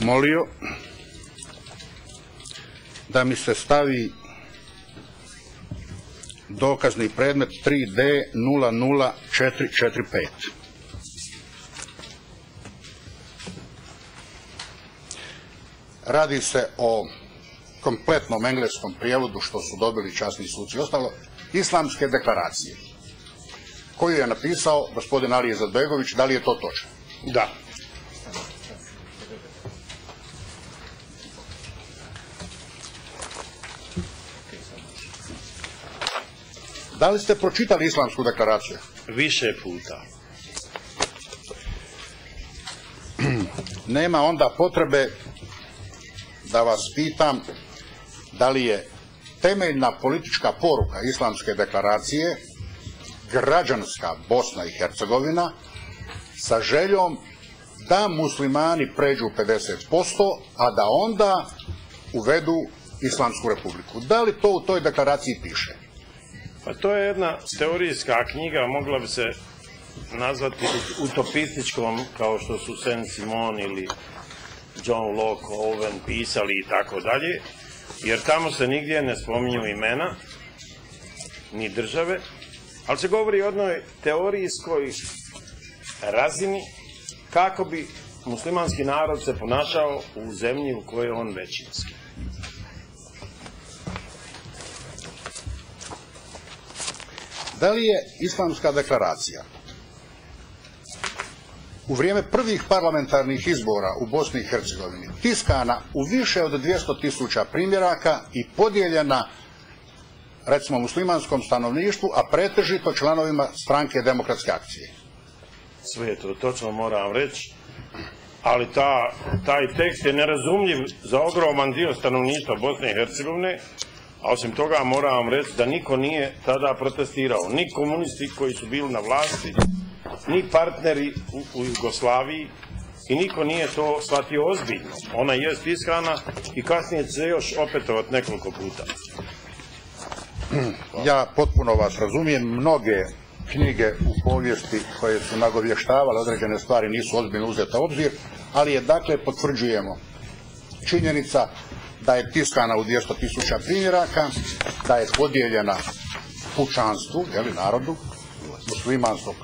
molio da mi se stavi dokazni predmet 3D00445. Radi se o kompletnom engleskom prijevodu što su dobili časni suci i ostalo, Islamske deklaracije, koju je napisao gospodin Alija Izetbegović. Da li je to točno? Da. Da li ste pročitali Islamsku deklaraciju? Više puta. Nema onda potrebe da vas pitam da li je temeljna politička poruka Islamske deklaracije građanska Bosna i Hercegovina sa željom da muslimani pređu 50%, a da onda uvedu Islamsku republiku. Da li to u toj deklaraciji piše? Pa to je jedna teorijska knjiga, mogla bi se nazvati utopističkom, kao što su Saint-Simon ili John Locke, Owen pisali i tako dalje, jer tamo se nigdje ne spominju imena, ni države, ali se govori o jednoj teorijskoj razini kako bi muslimanski narod se ponašao u zemlji u kojoj je on većinski. Da li je Islamska deklaracija u vrijeme prvih parlamentarnih izbora u Bosni i Hercegovini tiskana u više od 200.000 primjeraka i podijeljena, recimo, muslimanskom stanovništvu, a pretežito članovima Stranke demokratske akcije? Sve je to točno, moram reći, ali taj tekst je nerazumljiv za ogroman dio stanovništva Bosne i Hercegovine, a osim toga moram vam reći da niko nije tada protestirao, ni komunisti koji su bili na vlasti, ni partneri u Jugoslaviji, i niko nije to shvatio ozbiljno. Ona je tiskana i kasnije će se još opetovati nekoliko puta. Ja potpuno vas razumijem, mnoge knjige u povijesti koje su nagovještavale određene stvari nisu ozbiljno uzete u obzir, ali je, dakle, potvrđujemo činjenica da je tiskana u 200.000 primjeraka, da je podijeljena pučanstvu, narodu, muslimanskog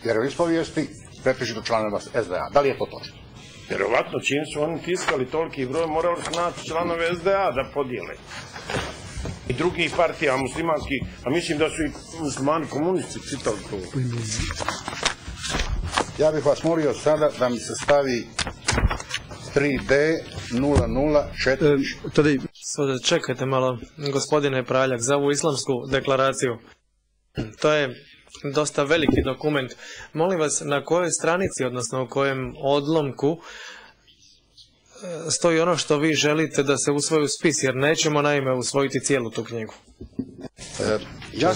vjeroispovijesti, pretežito članova SDA. Da li je to točno? Vjerovatno, čim su oni tiskali toliki broj, morali su naći članove SDA da podijele. I drugih partija muslimanskih, a mislim da su i muslimani komunisti čitali to. Ja bih vas molio sada da mi se stavi 3D004. Čekajte malo, gospodine Praljak, za ovu Islamsku deklaraciju. To je dosta veliki dokument. Molim vas, na kojoj stranici, odnosno u kojem odlomku stoji ono što vi želite da se usvoji u spis, jer nećemo naime usvojiti cijelu tu knjigu. Ja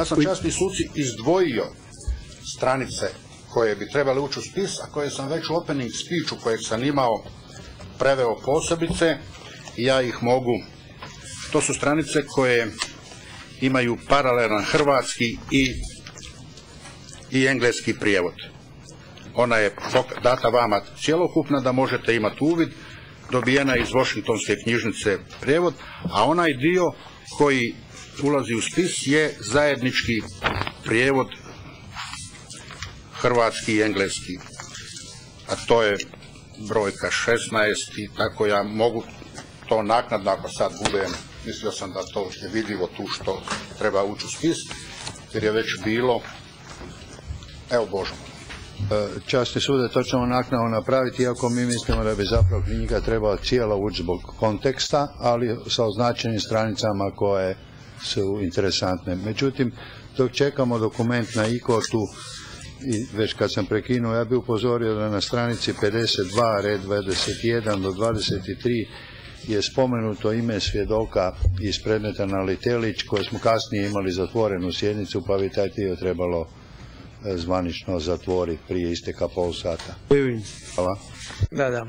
sam časni suci izdvojio stranice koje bi trebali ući u spis, a koje sam već u opening speechu kojeg sam imao preveo posebice, i ja ih mogu. To su stranice koje imaju paralelan hrvatski i engleski prijevod. Ona je data vama cjelokupna da možete imati uvid, dobijena iz Washingtonske knjižnice prijevod, a onaj dio koji ulazi u spis je zajednički prijevod hrvatski i engleski, a to je brojka 16 i tako. Ja mogu to naknadno, ako sad budem, mislio sam da to je vidljivo tu što treba ući u spis, jer je već bilo, evo Božo. Časni sude, to ćemo naknadno napraviti, iako mi mislimo da bi zapravo knjiga trebala cijela ući zbog konteksta, ali sa označenim stranicama koje su interesantne. Međutim, dok čekamo dokument na IKOT-u, i već kad sam prekinuo, ja bih upozorio da na stranici 52, red 21 do 23 je spomenuto ime svjedoka iz predmeta Nalitelić, koje smo kasnije imali zatvorenu sjednicu, pa bi taj dio trebalo zvanično zatvoriti prije isteka pol sata. Hvala. Da.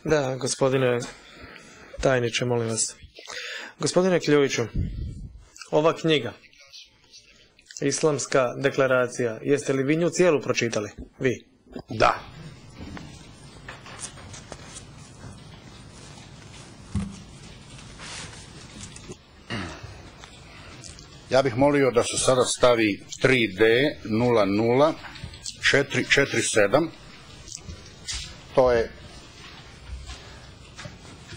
Da, gospodine tajniče, molim vas. Gospodine Kljujiću, ova knjiga, Islamska deklaracija, jeste li vi nju cijelu pročitali? Vi? Da. Ja bih molio da se sada stavi 3D 00447. To je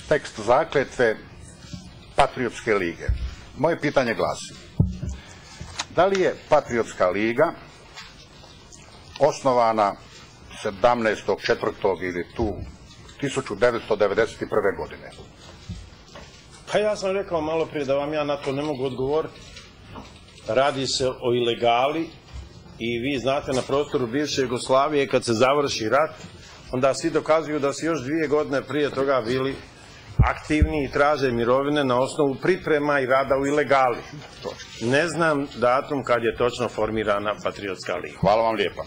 tekst zakletve Patriotske lige. Moje pitanje glasi: da li je Patriotska liga osnovana 17.4. ili tu 1991. godine? Pa ja sam rekao malo prije da vam ja na to ne mogu odgovoriti. Radi se o ilegali i vi znate, na prostoru bivše Jugoslavije kad se završi rat, onda svi dokazuju da su još 2 godine prije toga bili aktivni i traže mirovine na osnovu priprema i rada u ilegali. Ne znam datum kad je točno formirana Patriotska liga. Hvala vam lijepa.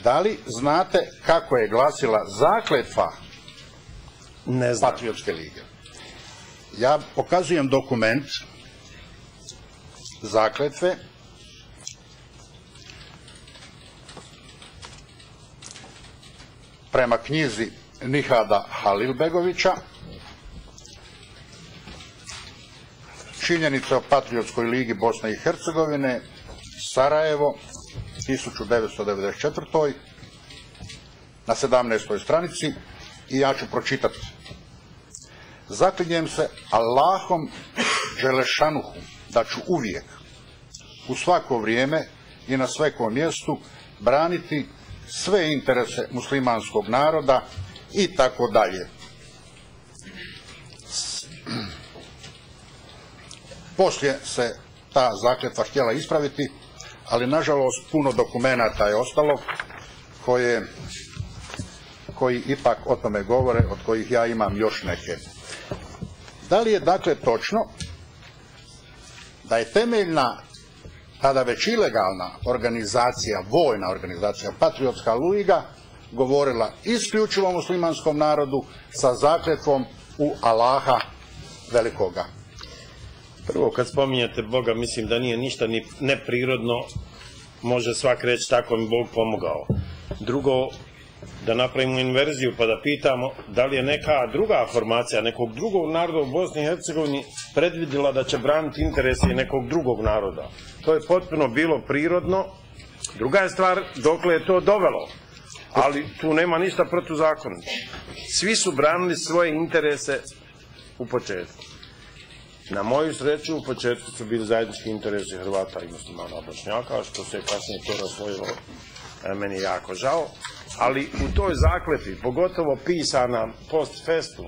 Da li znate kako je glasila zakletva Ne znam. Patriotske lige? Ja pokazujem dokument zakletve prema knjizi Nihada Halilbegovića, činjenice o Patriotskoj ligi Bosne i Hercegovine, Sarajevo, 1994. na 17. stranici, i ja ću pročitati. Zaklinjem se Allahom Želešanuhu da ću uvijek, u svako vrijeme i na svakom mjestu braniti sve interese muslimanskog naroda i tako dalje. Poslije se ta zakletva htjela ispraviti, ali nažalost puno dokumenata je ostalo koji ipak o tome govore, od kojih ja imam još neke. Da li je dakle točno da je temeljna, tada već ilegalna organizacija, vojna organizacija Patriotska liga govorila isključivo muslimanskom narodu sa zakletvom u Allaha velikoga? Prvo, kad spominjete Boga, mislim da nije ništa ni neprirodno, može svak reći tako mi Bog pomogao. Drugo, da napravimo inverziju pa da pitamo da li je neka druga formacija nekog drugog naroda u Bosni i Hercegovini predvidjela da će braniti interese nekog drugog naroda. To je potpuno bilo prirodno. Druga je stvar dokle je to dovelo, ali tu nema ništa protuzakonito. Svi su branili svoje interese u početku. Na moju sreću u početku su bili zajednički interesi Hrvata i muslimana Bošnjaka, što se kasnije to raslojilo, meni je jako žao. Ali u toj zakletvi, pogotovo pisana post festum,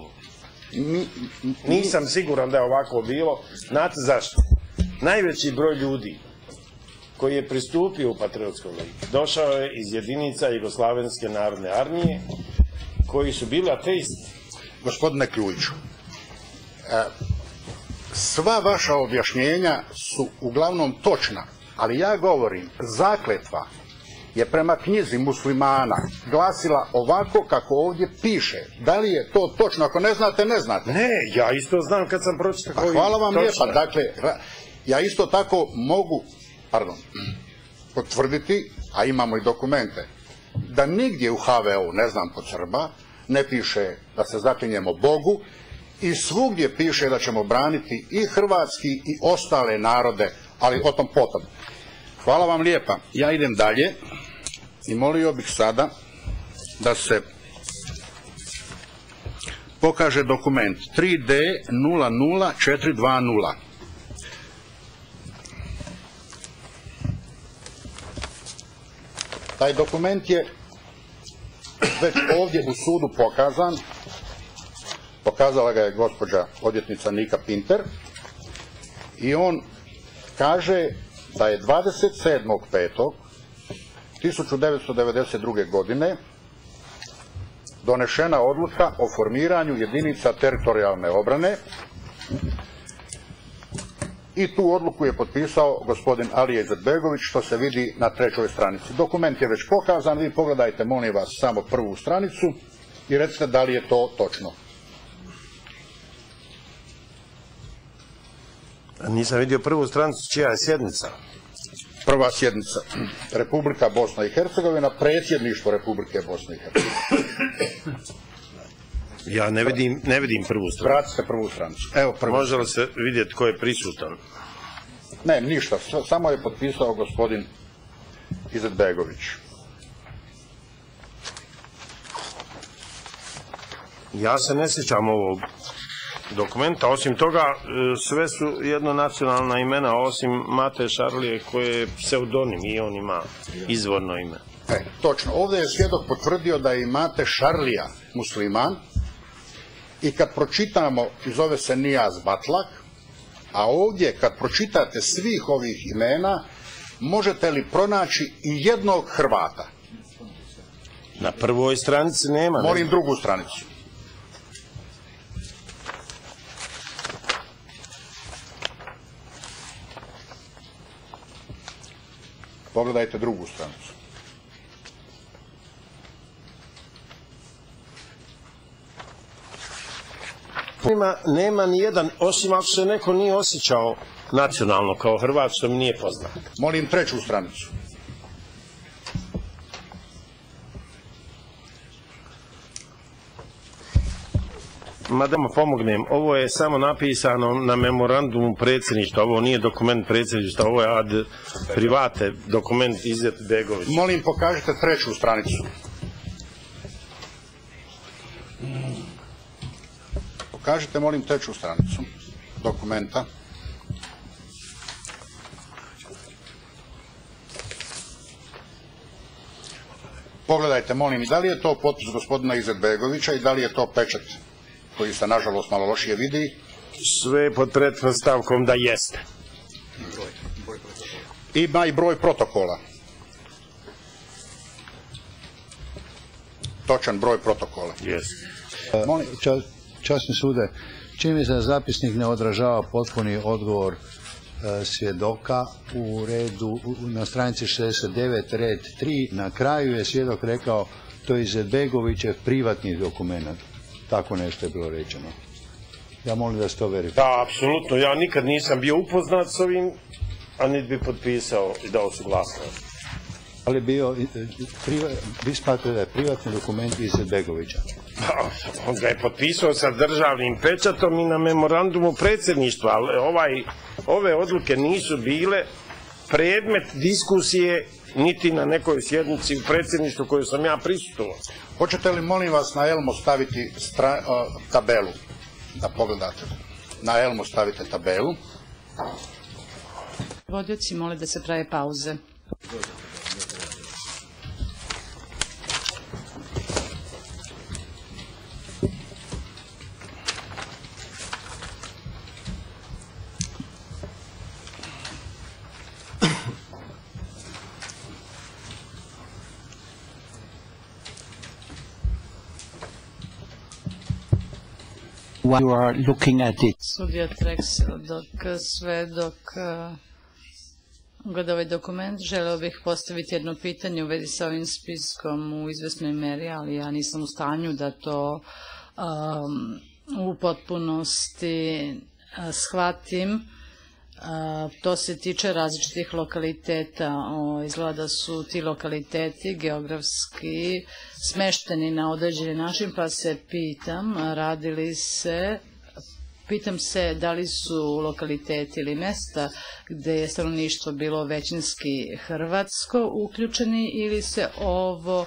nisam siguran da je ovako bilo. Znate zašto? Najveći broj ljudi koji je pristupio u Patriotskoj ligi došao je iz jedinica Jugoslavenske narodne armije koji su bili ateisti. Gospodine Kljujiću, sva vaša objašnjenja su uglavnom točna, ali ja govorim, zakletva je prema knjizi muslimana glasila ovako kako ovdje piše. Da li je to točno? Ako ne znate, ne znate. Ne, ja isto znam kad sam pročitao koji točno. Hvala vam lijepa. Dakle, ja isto tako mogu, potvrditi, a imamo i dokumente, da nigdje u HVO, ne znam kod Srba, ne piše da se zaklinjemo Bogu, i svugdje piše da ćemo braniti i hrvatski i ostale narode, ali o tom potom. Hvala vam lijepa. Ja idem dalje i molio bih sada da se pokaže dokument 3D 00420. Taj dokument je već ovdje u sudu pokazan. Pokazala ga je gospođa odvjetnica Nika Pinter i on kaže da je 27.5.1992. godine donešena odluka o formiranju jedinica teritorijalne obrane i tu odluku je potpisao gospodin Alija Izetbegović, što se vidi na 3. stranici. Dokument je već pokazan, vi pogledajte molim vas samo 1. stranicu i recite da li je to točno. Nisam vidio prvu stranicu, čija je sjednica? Prva sjednica, Republika Bosna i Hercegovina, predsjedništvo Republike Bosne i Hercegovine. Ja ne vidim prvu stranicu. Vratite prvu stranicu. Evo prvu. Može li se vidjeti ko je prisutan? Ne, ništa, samo je potpisao gospodin Izetbegović. Ja se ne sjećam ovog dokumenta, osim toga sve su jednonacionalna imena, osim Mate Šarlije koje je pseudonim i on ima izvorno ime. Točno, ovdje je svjedok potvrdio da je Mate Šarlija musliman i kad pročitamo, zove se Nijaz Batlak, a ovdje kad pročitate svih ovih imena, možete li pronaći i jednog Hrvata? Na prvoj stranici nema. Molim drugu stranicu. Pogledajte drugu stranicu. Nema ni jedan, osim ako se neko nije osjećao nacionalno kao Hrvat, što mi nije poznat. Molim treću stranicu. Ma da mu pomognem, ovo je samo napisano na memorandumu predsjedništva, ovo nije dokument predsjedništva, ovo je ad private dokument Izetbegović. Molim pokažite treću stranicu. Pokažite, molim, treću stranicu dokumenta. Pogledajte, molim, da li je to potpis gospodina Izetbegovića i da li je to pečat koji se, nažalost, malo lošije vidi? Sve pod pretpostavkom da jeste. Ima i broj protokola. Točan broj protokola. Jeste. Časni sude, čini mi se da zapisnik ne odražava potpuni odgovor svjedoka u redu, na stranici 69, red 3, na kraju je svjedok rekao to je Izetbegovićev privatni dokument. Tako nešto je bilo rečeno. Ja molim da se to verifikuje. Da, apsolutno, ja nikad nisam bio upoznat s ovim, a niti bi potpisao i dao suglasnost. Ali vi smatrate da je privatni dokument Izetbegovića? On ga je potpisao sa državnim pečatom i na memorandumu predsjedništva, ali ove odluke nisu bile predmet diskusije niti na nekoj sjednici u predsjedništvu koju sam ja prisustvovao. Hoćete li, molim vas, na Elmo staviti tabelu, da pogledate? Na Elmo stavite tabelu. Vodioci mole da se prave pauze. While you are looking at it. Sudija Treks, dok gleda ovaj dokument, želeo bih postaviti jedno pitanje u vezi sa ovim spiskom u izvesnoj meri, ali ja nisam u stanju da to u potpunosti shvatim. To se tiče različitih lokaliteta. Izgleda da su ti lokaliteti geografski smešteni na određeni način, pa se pitam se da li su lokaliteti ili mjesta gdje je stanovništvo bilo većinski hrvatsko uključeni ili se ovo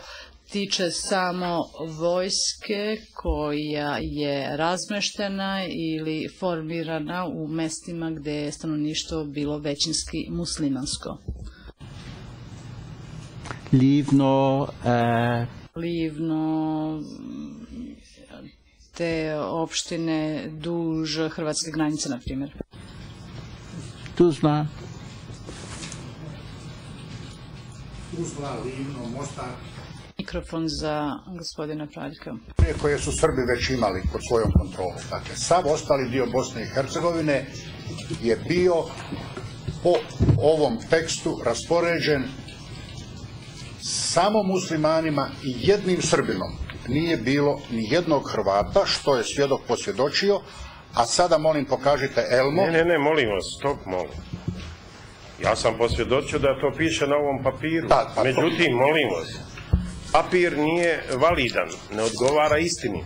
tiče samo vojske koja je razmeštena ili formirana u mjestima gdje je stanovništvo bilo većinski muslimansko. Livno, te opštine duž hrvatske granice, na primjer. Tuzla, Livno, Mostar. Mikrofon za gospodina Praljka. Koje su Srbi već imali pod svojom kontrolom. Dakle, sav ostali dio Bosne i Hercegovine je bio po ovom tekstu raspoređen samo muslimanima i jednim Srbinom. Nije bilo ni jednog Hrvata, što je svjedok posvjedočio, A sada molim pokažite Elmo. Ne, molim vas, stop, molim. Ja sam posvjedočio da to piše na ovom papiru. Međutim, molim vas, papir nije validan, ne odgovara istini.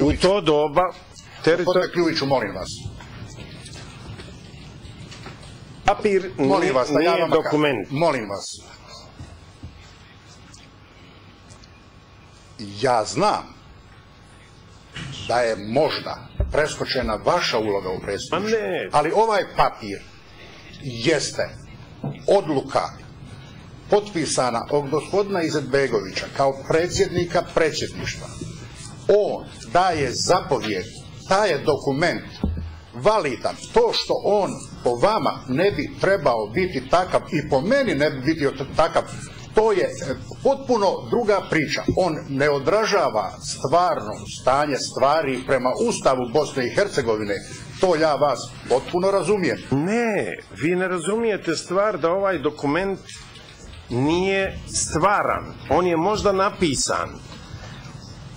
U to doba... Gospodine Kljujiću, molim vas. Papir nije dokument. Molim vas. Ja znam da je možda preskočena vaša uloga u predsjedništvu, ali ovaj papir jeste odluka potpisana od gospodina Izetbegovića kao predsjednika predsjedništva. On daje zapovjed, taj je dokument validan. To što on po vama ne bi trebao biti takav i po meni ne bi bio takav, to je potpuno druga priča. On ne odražava stvarno stanje stvari prema Ustavu Bosne i Hercegovine. To ja vas potpuno razumijem. Ne, vi ne razumijete stvar da ovaj dokument nije stvaran. On je možda napisan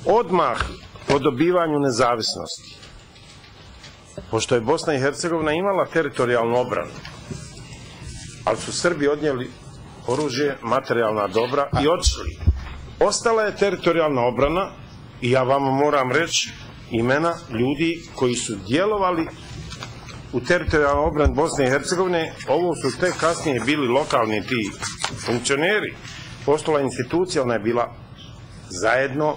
odmah po dobivanju nezavisnosti. Pošto je Bosna i Hercegovina imala teritorijalnu obranu, ali su Srbi odnijeli oružje, materijalna dobra i otišli. Ostala je teritorijalna obrana i ja vama moram reći imena ljudi koji su djelovali u teritorijalnoj obrani Bosne i Hercegovine. Ovo su tek kasnije bili lokalni ti funkcioneri. Postala institucija, ona je bila zajedno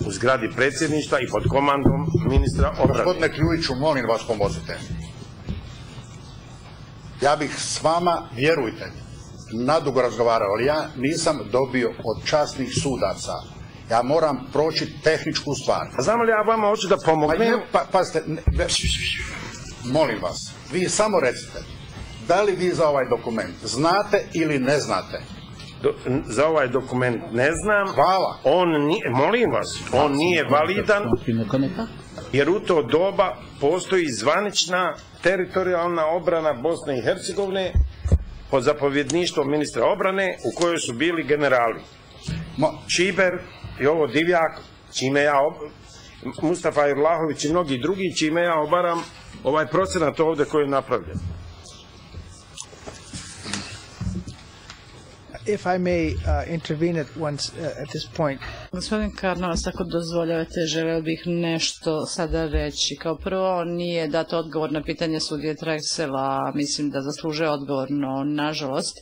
u zgradi predsjedništva i pod komandom ministra obrane. Gospodine Kljujiću, molim vas pomozite. Ja bih s vama, vjerujte, nadugo razgovarao, ali ja nisam dobio od časnih sudaca. Ja moram proći tehničku stvar. A znam li ja vama hoću da pomognem? Pazite, molim vas, vi samo recite, da li vi za ovaj dokument znate ili ne znate? Za ovaj dokument ne znam. Hvala. Molim vas, on nije validan, jer u to doba postoji zvanična teritorijalna obrana Bosne i Hercegovine pod zapovjedništvom ministra obrane u kojoj su bili generali Čiber i ovo Divjak, čime ja, Mustafa Irlahović i mnogi drugi, čime ja obaram ovaj procenat ovdje koji je napravljen. If I may intervene at this point. Gospodin Karnovac, ako dozvoljavate, želeo bih nešto sada reći. Kao prvo, nije dato odgovor na pitanje sudije Trajsela, mislim da zaslužuje odgovor, no nažalost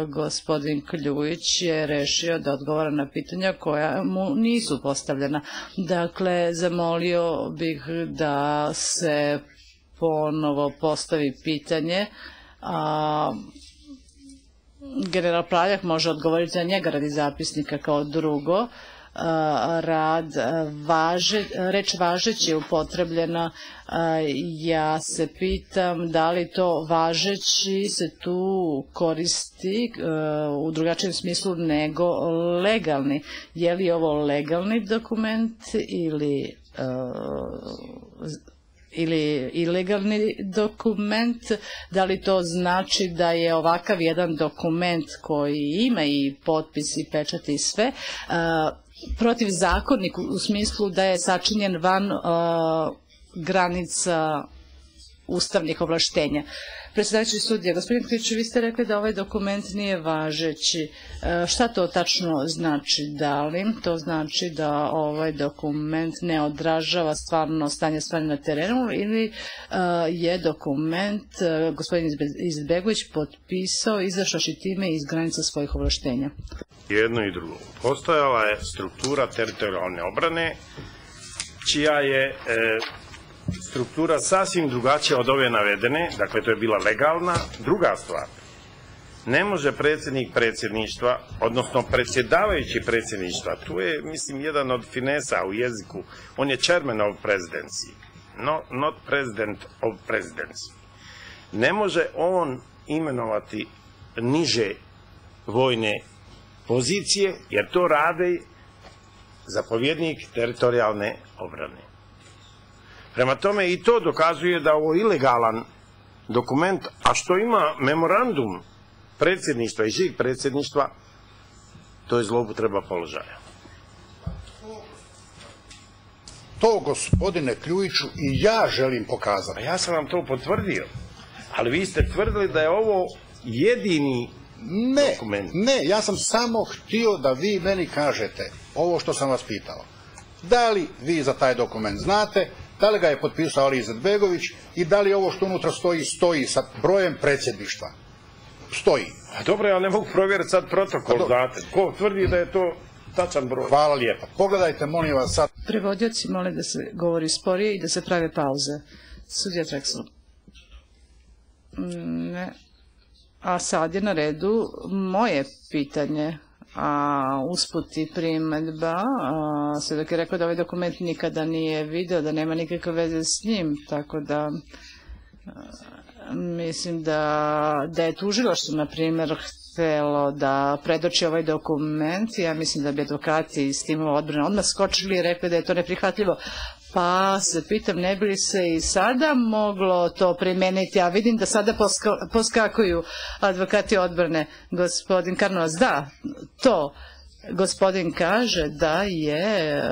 gospodin Kljujić je rešio da odgovara na pitanja koja mu nisu postavljena. Dakle, zamolio bih da se ponovo postavi pitanje, general Praljak može odgovoriti na njega radi zapisnika. Kao drugo, reč važeći je upotrebljena. Ja se pitam da li to važeći se tu koristi u drugačijem smislu nego legalni. Je li ovo legalni dokument ili ilegalni dokument? Da li to znači da je ovakav jedan dokument koji ima i potpis i pečat i sve protivzakonnik u smislu da je sačinjen van granica ustavnih ovlaštenja? Predsjedavajući sudija, gospodin Kljujiću, vi ste rekli da ovaj dokument nije važeći. Šta to tačno znači? Da li to znači da ovaj dokument ne odražava stvarno stanje stvari na terenu ili je dokument gospodin Izetbegović potpisao izašavši time iz granica svojih ovlaštenja? Jedno i drugo. Postojala je struktura teritorijalne obrane čija je struktura sasvim drugačija od ove navedene, dakle to je bila legalna. Druga stvar, ne može predsjednik predsjedništva, odnosno predsjedavajući predsjedništva, tu je, mislim, jedan od finesa u jeziku, on je chairman of presidency, not president of presidency. Ne može on imenovati niže vojne pozicije, jer to radi zapovjednik teritorijalne obrane. Prema tome i to dokazuje da ovo je ilegalan dokument, a što ima memorandum predsjedništva i žig predsjedništva, to je zloupotreba položaja. to, gospodine Kljujiću, i ja želim pokazati. A ja sam vam to potvrdio, ali vi ste tvrdili da je ovo jedini dokument. Ne, ja sam samo htio da vi meni kažete ovo što sam vas pitao. Da li vi za taj dokument znate, da li ga je potpisao Ali Izetbegović i da li ovo što unutra stoji sa brojem predsjedništva? Stoji. A dobro, ja ne mogu provjeriti sad protokol, znate. Ko tvrdi da je to tačan broj? Hvala lijepa. Pogledajte, molim vas sad. Prevodioci mole da se govori sporije i da se prave pauze. Sudija Treksel. Ne. A sad je na redu moje pitanje. A usput i primedba, Svedok je rekao da ovaj dokument nikada nije video, da nema nikakve veze s njim, tako da mislim da je tužilaštvo, na primjer, htelo da predoči ovaj dokument. Ja mislim da bi advokati iz timova odbrane odmah skočili i rekli da je to neprihvatljivo. Pa se pitam, ne bi li se i sada moglo to primeniti, a vidim da sada poskakuju advokati odbrane. Gospodin Karnovac, da, to. Gospodin kaže da je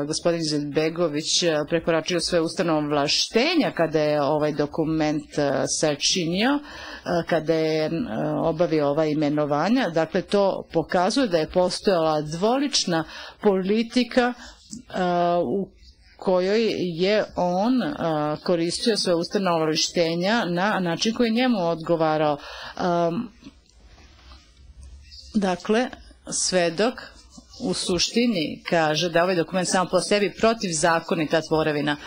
gospodin Izetbegović prekoračio svoje ustavno ovlaštenja kada je ovaj dokument sačinio, kada je obavio ova imenovanja. Dakle, to pokazuje da je postojala dvolična politika u kojoj je on koristio svoje ustavna ovlaštenja na način koji njemu odgovarao. Dakle, svedok u suštini kaže da ovaj dokument samo po sebi protivzakonita tvorevina,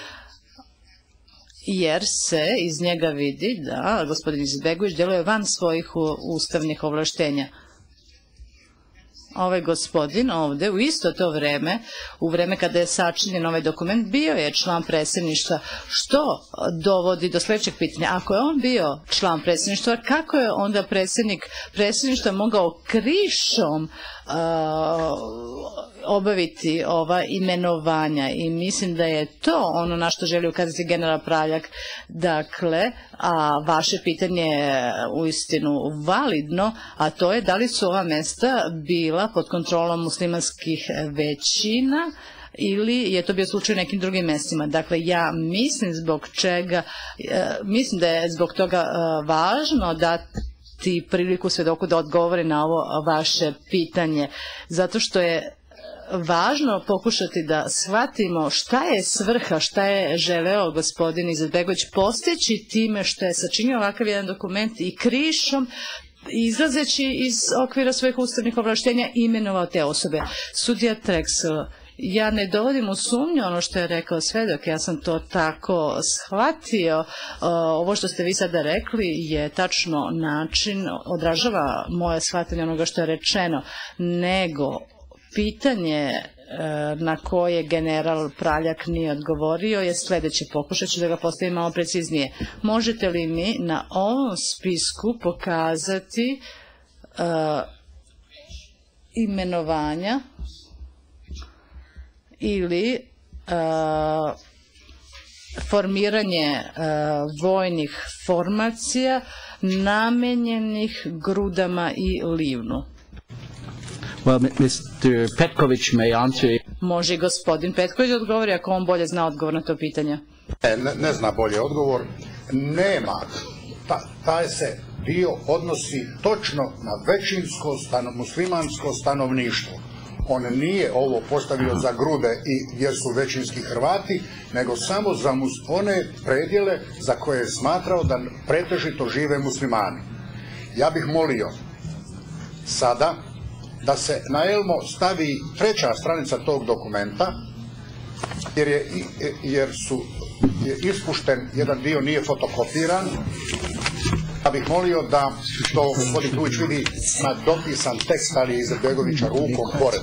jer se iz njega vidi da gospodin Izetbegović deluje van svojih ustavnih ovlaštenja. Ovaj gospodin ovde u isto to vreme, u vreme kada je sačinjen ovaj dokument, bio je član predsjedništva, što dovodi do sljedećeg pitanja. Ako je on bio član predsjedništva, kako je onda predsjednik predsjedništva mogao krišom obaviti ova imenovanja? I mislim da je to ono na što želi ukazati general Praljak. Dakle, a vaše pitanje je uistinu validno, a to je da li su ova mesta bila pod kontrolom muslimanskih većina ili je to bio slučaj u nekim drugim mestima. Dakle, ja mislim mislim da je zbog toga važno dati priliku svedoku da odgovori na ovo vaše pitanje, zato što je važno pokušati da shvatimo šta je svrha, šta je želeo gospodin Izetbegović postići time što je sačinio ovakav jedan dokument i krišom, izlazeći iz okvira svojih ustavnih ovlaštenja, imenovao te osobe. Sudija Treksel, ja ne dovodim u sumnju ono što je rekao svedok, ja sam to tako shvatio. Ovo što ste vi sada rekli je tačno način, odražava moje shvatanje onoga što je rečeno, nego pitanje na koje general Praljak nije odgovorio je sljedeće. Pokušat ću da ga postavim malo preciznije. Možete li mi na ovom spisku pokazati imenovanja ili formiranje vojnih formacija namenjenih Grudama i Livnu? Well, Mr. Petković may answer. Može i gospodin Petković odgovori ako on bolje zna odgovor na to pitanje. Ne zna bolje odgovor. Nema. Taj se dio odnosi točno na većinsko muslimansko stanovništvo. On nije ovo postavio za Grude jer su većinski Hrvati, nego samo za one predjele za koje je smatrao da pretežito žive muslimani. Ja bih molio sada da se na Elmo stavi 3. stranica tog dokumenta, jer je ispušten, jedan dio nije fotokopiran. Ja bih molio da to gospodin Kljujić vidi na dopisan tekst, ali je Izetbegovića rukom pored.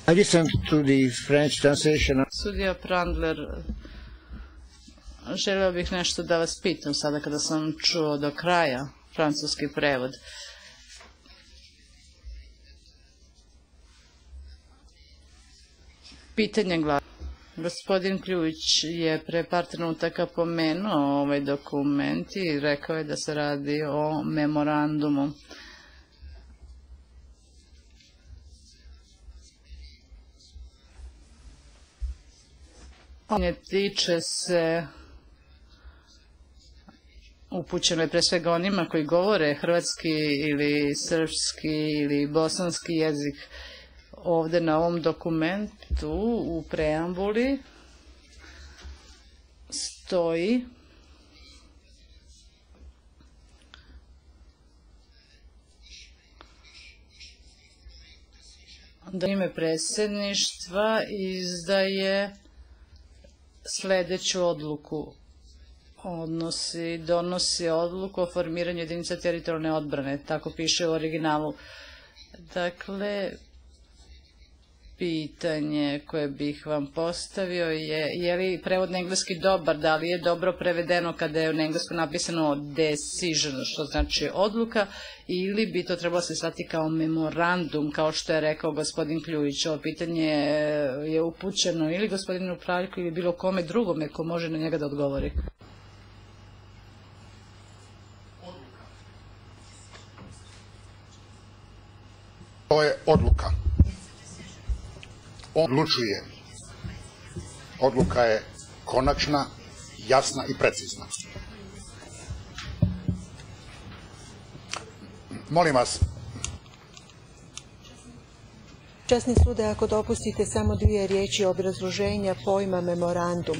I listened to the French translation. Sudija Prandler, želeo bih nešto da vas pitam sada kada sam čuo do kraja francuski prevod. Pitanje glasi, Gospodin Kljujić je pre par trenutaka pomenuo ovaj dokument i rekao je da se radi o memorandumu. On tiče se, upućeno je pre svega onima koji govore hrvatski ili srpski ili bosanski jezik. Ovde na ovom dokumentu u preambuli stoji da ime predsjedništva izdaje sljedeću odluku. Donosi odluku o formiranju jedinica teritorijalne odbrane. Tako piše u originalu. Dakle, pitanje koje bih vam postavio je li prevod na engleski dobar, da li je dobro prevedeno kada je na englesku napisano decision, što znači odluka, ili bi to trebalo se shvatiti kao memorandum, kao što je rekao gospodin Kljujić. Ovo pitanje je upućeno ili gospodinu Praljku ili bilo kome drugome ko može na njega da odgovori. To je odluka. On odlučuje. Odluka je konačna, jasna i precizna. Molim vas. Časni sude, ako dopustite samo 2 riječi obrazloženja pojma memorandum.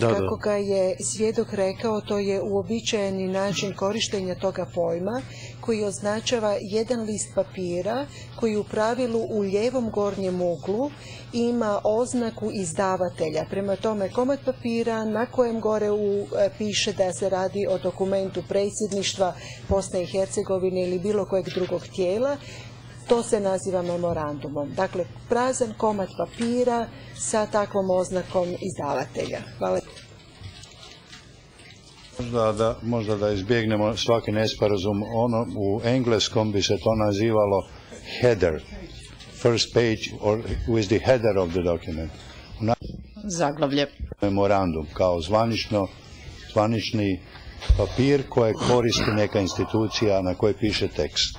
Kako ga je svjedok rekao, to je uobičajeni način korištenja toga pojma koji označava jedan list papira koji u pravilu u lijevom gornjem uglu ima oznaku izdavatelja. Prema tome, komad papira na kojem gore piše da se radi o dokumentu predsjedništva Bosne i Hercegovine ili bilo kojeg drugog tijela, to se naziva memorandumom. Dakle, prazan komad papira sa takvom oznakom izdavatelja. Hvala. Možda da izbjegnemo svaki nesporazum, u engleskom bi se to nazivalo header, first page or with the header of the document. Zaglavlje. Memorandum kao zvanični papir koje koristi neka institucija na kojoj piše tekst.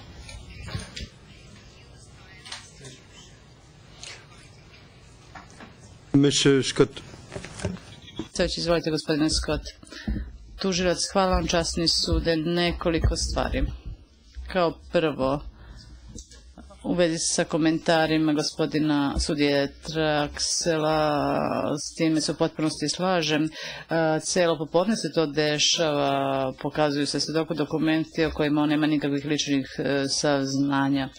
Monsieur Scott. Izvolite, gospodine Scott. Tužilac, hvala vam, časni sude, nekoliko stvari. Kao prvo, u vezi sa komentarima gospodina sudije Traksela, s time se u potpunosti slažem. Celo popodne se to dešava, pokazuju se svedoku dokumenti o kojima on nema nikakvih ličnih saznanja.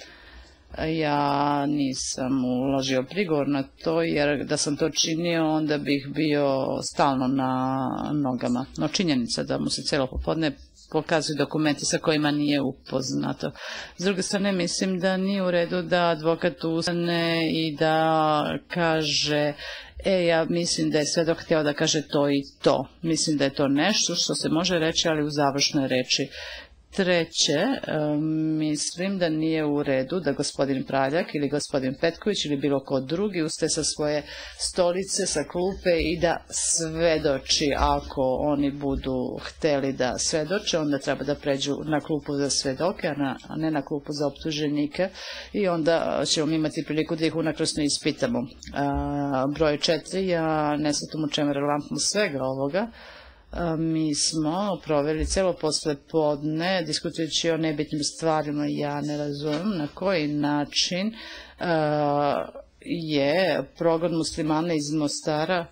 Ja nisam uložio prigovor na to, jer da sam to činio, onda bih bio stalno na nogama. No, činjenica da mu se cijelo popodne pokazuju dokumenti sa kojima nije upoznato. S druge strane, mislim da nije u redu da advokat ustane i da kaže ja mislim da je svedok htio da kaže to i to. Mislim da je to nešto što se može reći, ali u završnoj reči. Treće, mislim da nije u redu da gospodin Praljak ili gospodin Petković ili bilo ko drugi ustaje sa svoje stolice, sa klupe i da svedoči. Ako oni budu hteli da svedoče, onda treba da pređu na klupu za svedoke, a ne na klupu za optuženike, i onda ćemo imati priliku da ih unakrasno ispitamo. Broj 4, ja ne shvatam u čemu je relevantno svega ovoga. Mi smo proveli celo posle podne diskutujući o nebitnim stvarima. Ja ne razumijem na koji način je progon muslimana iz Mostara,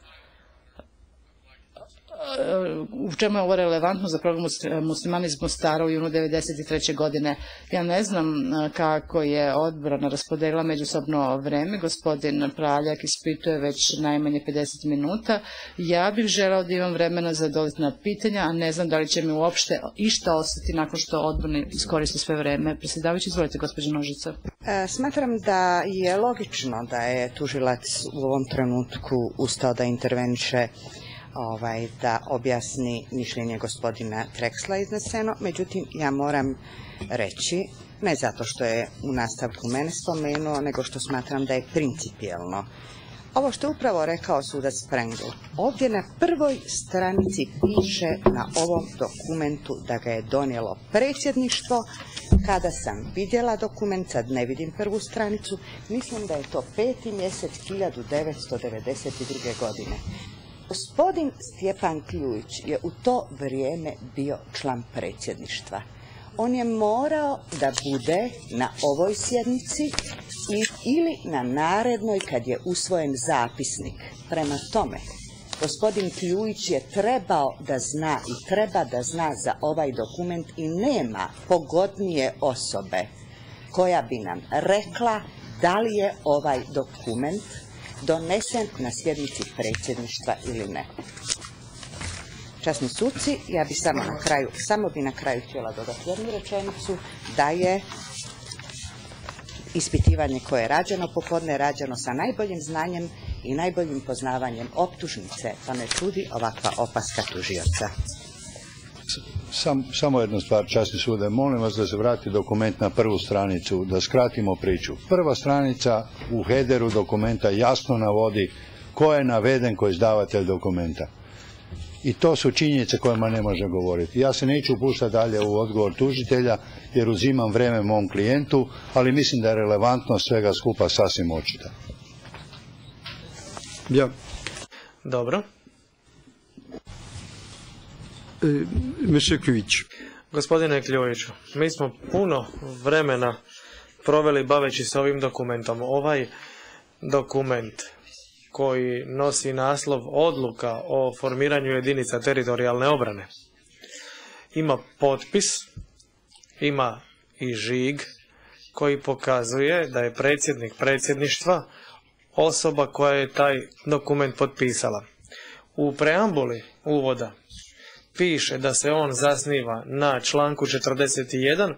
u čemu je ovo relevantno za program muslimana iz Mostara u junu 1993. godine. Ja ne znam kako je odbrana raspodelila međusobno vreme. Gospodin Praljak ispituje već najmanje 50 minuta. Ja bih želeo da imam vremena za dodatna pitanja, a ne znam da li će mi uopšte išta ostati nakon što odbrana iskoristi sve vreme. Predsjedavajući, izvolite, gospođo Nožica. Smatram da je logično da je tužilac u ovom trenutku ustao da interveniše, da objasni mišljenje gospodina Treksla izneseno. Međutim, ja moram reći, ne zato što je u nastavku mene spomenuo, nego što smatram da je principijelno Ovo što je upravo rekao sudac Sprengel, ovdje na prvoj stranici piše na ovom dokumentu da ga je donijelo predsjedništvo. Kada sam vidjela dokument, sad ne vidim prvu stranicu, mislim da je to 5. mjesec 1992. godine. Gospodin Stjepan Kljujić je u to vrijeme bio član predsjedništva. On je morao da bude na ovoj sjednici ili na narednoj kad je usvojen zapisnik. Prema tome, gospodin Kljujić je trebao da zna i treba da zna za ovaj dokument i nema pogodnije osobe koja bi nam rekla da li je ovaj dokument donesen na sjednici predsjedništva ili ne. Časni suci, ja bi samo na kraju htjela dodati jednu rečenicu, da je ispitivanje koje je rađeno popodne rađeno sa najboljim znanjem i najboljim poznavanjem optužnice, pa me čudi ovakva opaska tužioca. Samo jednu stvar, časni sude, molim vas da se vrati dokument na prvu stranicu, da skratimo priču. Prva stranica u headeru dokumenta jasno navodi ko je naveden kao izdavatelj dokumenta. I to su činjenice kojima ne može govoriti. Ja se neću upuštati dalje u odgovor tužitelja jer uzimam vrijeme mom klijentu, ali mislim da je relevantnost svega skupa sasvim očita. Ja. Dobro. Gospodine Kljujiću, mi smo puno vremena proveli baveći se ovim dokumentom. Ovaj dokument koji nosi naslov Odluka o formiranju jedinica teritorijalne obrane ima potpis, ima i žig koji pokazuje da je predsjednik predsjedništva osoba koja je taj dokument potpisala. U preambuli uvoda piše da se on zasniva na članku 41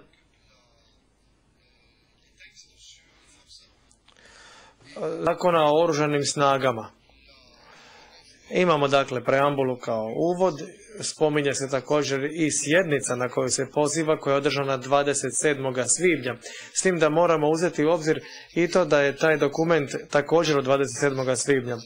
Zakona o oružanim snagama. Imamo dakle preambulu kao uvod, spominje se također i sjednica na koju se poziva koja je održana 27. svibnja. S tim da moramo uzeti u obzir i to da je taj dokument također od 27. svibnja.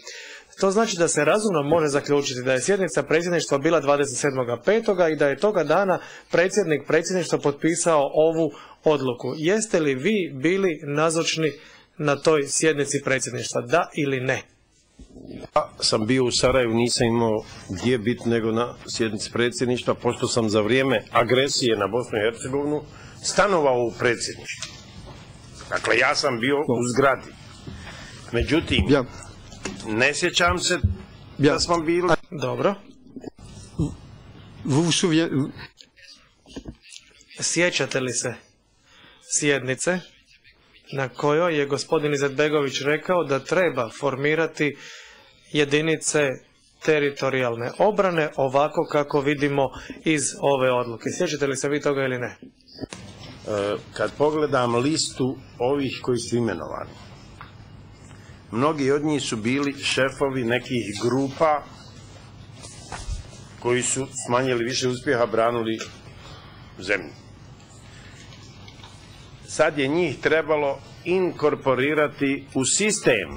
To znači da se razumno može zaključiti da je sjednica predsjedništva bila 27.5. i da je toga dana predsjednik predsjedništva potpisao ovu odluku. Jeste li vi bili nazočni na toj sjednici predsjedništva, da ili ne? Ja sam bio u Sarajevu, nisam imao gdje biti nego na sjednici predsjedništva, pošto sam za vrijeme agresije na Bosnu i Hercegovinu stanovao u predsjedništvu. Dakle, ja sam bio u zgradi. Međutim, ne sjećam se da smo bili... Dobro. Sjećate li se sjednice na kojoj je gospodin Izetbegović rekao da treba formirati jedinice teritorijalne obrane ovako kako vidimo iz ove odluke? Sjećate li se vi toga ili ne? Kad pogledam listu ovih koji su imenovani, mnogi od njih su bili šefovi nekih grupa koji su s manje ili više uspjeha branili zemlju. Sad je njih trebalo inkorporirati u sistem.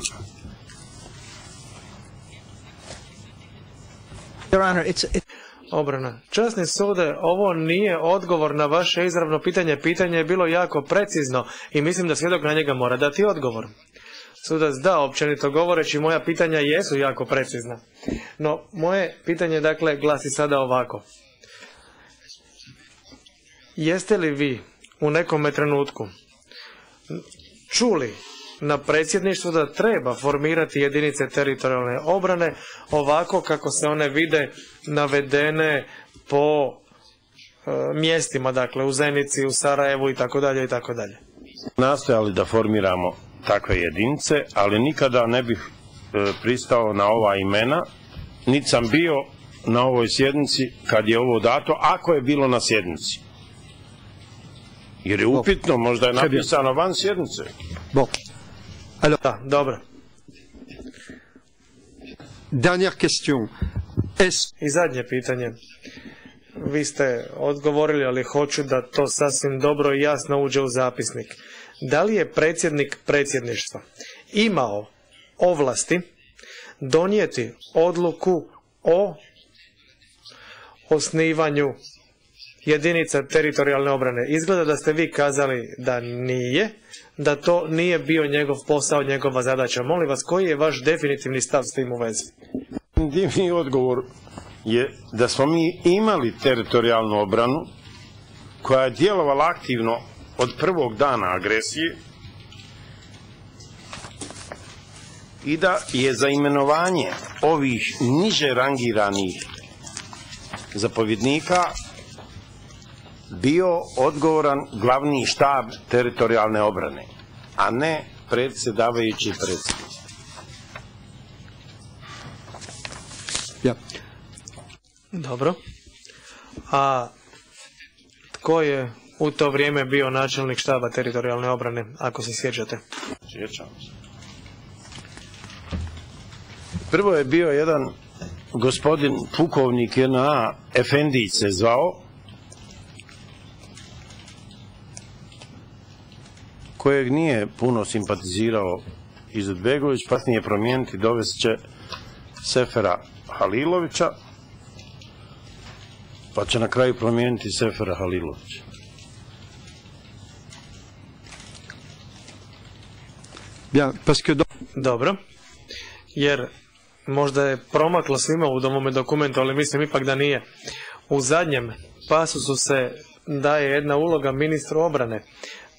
Obrana. Časni sude, ovo nije odgovor na vaše izravno pitanje. Pitanje je bilo jako precizno i mislim da svjedok na njega mora dati odgovor. Sudac, da, općenito govoreći, moja pitanja jesu jako precizna. No, moje pitanje, dakle, glasi sada ovako. Jeste li vi u nekome trenutku čuli na predsjedništvu da treba formirati jedinice teritorijalne obrane ovako kako se one vide navedene po mjestima, dakle u Zenici, u Sarajevu i tako dalje i tako dalje? Nastojali da formiramo takve jedinice, ali nikada ne bih pristao na ova imena, niti sam bio na ovoj sjednici kad je ovo dato, ako je bilo na sjednici. Jer je upitno, možda je napisano van sjednice. Da, dobro. I zadnje pitanje. Vi ste odgovorili, ali hoću da to sasvim dobro i jasno uđe u zapisnik. Da li je predsjednik predsjedništva imao ovlasti donijeti odluku o osnivanju jedinica teritorijalne obrane. Izgleda da ste vi kazali da nije, da to nije bio njegov posao, njegova zadaća. Molim vas, koji je vaš definitivni stav s tim u vezi? Definitivni odgovor je da smo mi imali teritorijalnu obranu koja je djelovala aktivno od prvog dana agresije i da je za imenovanje ovih niže rangiranih zapovjednika bio odgovoran glavni štab teritorijalne obrane, a ne predsjedavajući predsjednik. Ja. Dobro. A tko je u to vrijeme bio načelnik štaba teritorijalne obrane, ako se sjećate? Sjećam se. Prvo je bio jedan gospodin pukovnik JNA, Efendić se zvao, kojeg nije puno simpatizirao Izetbegović, pasnije promijeniti, dovest će Sefera Halilovića, pa će na kraju promijeniti Sefera Halilovića. Dobro, jer možda je promaklo svima u ovome dokumentu, ali mislim ipak da nije. U zadnjem pasusu se daje jedna uloga ministru obrane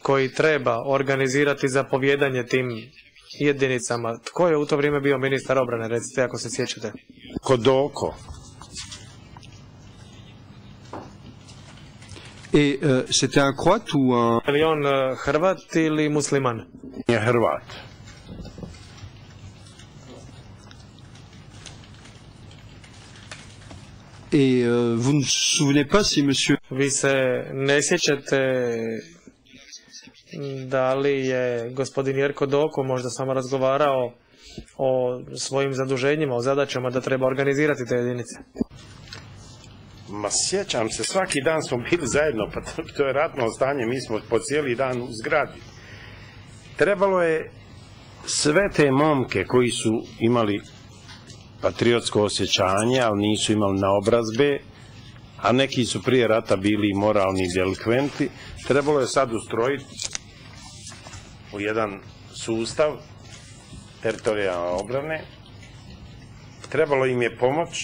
koji treba organizirati zapovjedanje tim jedinicama. Tko je u to vrijeme bio ministar obrane, recite ako se sjećate? Kodoko. C'était un Croate ou un... Je li on Hrvat ili musliman? Je Hrvat. Et vous ne souvenez pas si monsieur... Vi se ne sjećate da li je gospodin Jerko Doko možda samo razgovarao o svojim zaduženjima, o zadaćama da treba organizirati te jedinice? Ma sjećam se, svaki dan smo bili zajedno, pa to je ratno stanje, mi smo po cijeli dan u zgradi. Trebalo je sve te momke koji su imali patriotsko osjećanje, ali nisu imali naobrazbe, a neki su prije rata bili moralni delikventi, trebalo je sad ustrojiti u jedan sustav teritorijalne obrane, trebalo im je pomoć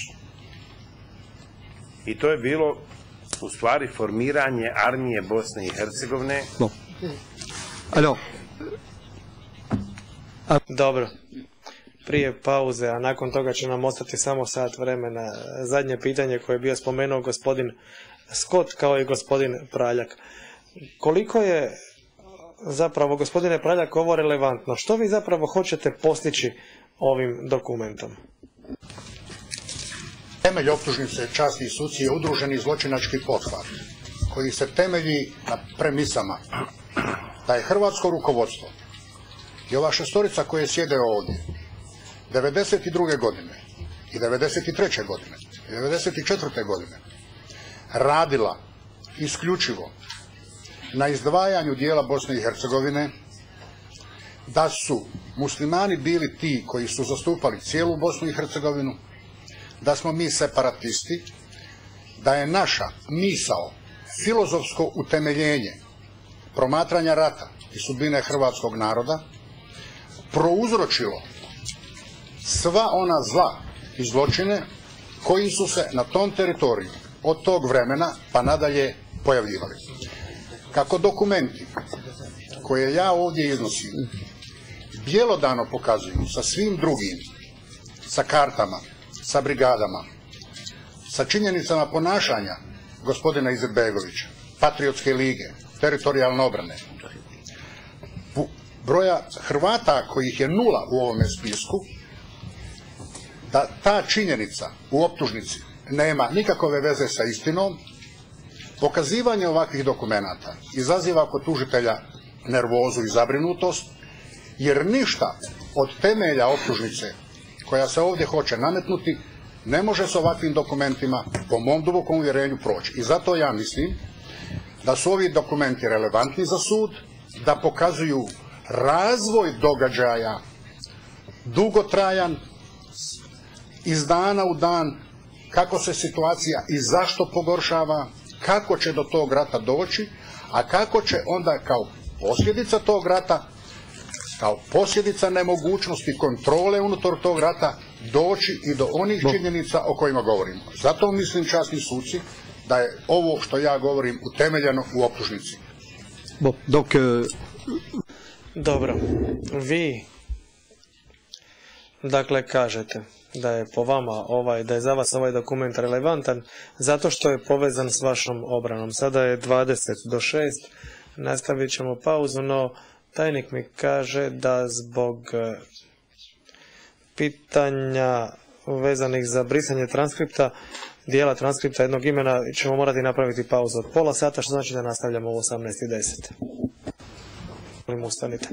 i to je bilo u stvari formiranje armije Bosne i Hercegovine. Dobro, prije pauze, a nakon toga će nam ostati samo sat vremena. Zadnje pitanje koje je bio spomenuo gospodin Scott kao i gospodin Praljak. Koliko je zapravo, gospodine Praljak, ovo relevantno? Što vi zapravo hoćete postići ovim dokumentom? Temelj optužnice časti i suci je udruženi zločinački pothvat koji se temelji na premisama da je hrvatsko rukovodstvo i ova šestorica koje sjede ovdje 92. godine i 93. godine i 94. godine radila isključivo na izdvajanju dijela Bosne i Hercegovine, da su muslimani bili ti koji su zastupali cijelu Bosnu i Hercegovinu, da smo mi separatisti, da je naša misao filozofsko utemeljenje promatranja rata i sudbine hrvatskog naroda prouzročilo sva ona zla i zločine koji su se na tom teritoriju od tog vremena pa nadalje pojavljivali. Kako dokumenti koje ja ovdje iznosim bjelodano pokazuju sa svim drugim, sa kartama, sa brigadama, sa činjenicama ponašanja gospodina Izetbegovića, Patriotske lige, teritorijalne obrane, broja Hrvata kojih je 0 u ovome spisku, da ta činjenica u optužnici nema nikakve veze sa istinom, pokazivanje ovakvih dokumenata izaziva kod tužitelja nervozu i zabrinutost, jer ništa od temelja optužnice koja se ovdje hoće nametnuti ne može s ovakvim dokumentima po mom dubokom uvjerenju proći. I zato ja mislim da su ovi dokumenti relevantni za sud, da pokazuju razvoj događaja, dugotrajan, iz dana u dan kako se situacija i zašto pogoršava, kako će do tog rata doći, a kako će onda kao posljedica tog rata, kao posljedica nemogućnosti kontrole unutar tog rata doći i do onih činjenica o kojima govorimo. Zato mislim, časni suci, da je ovo što ja govorim utemeljeno u optužnici. Dobro, vi dakle kažete da je po vama da je za vas ovaj dokument relevantan zato što je povezan s vašom obranom. Sada je 20:06, nastavit ćemo pauzu, no tajnik mi kaže da zbog pitanja vezanih za brisanje transkripta, dijela transkripta jednog imena, ćemo morati napraviti pauzu od pola sata, što znači da nastavljamo u 18:10. Molim, ustanite.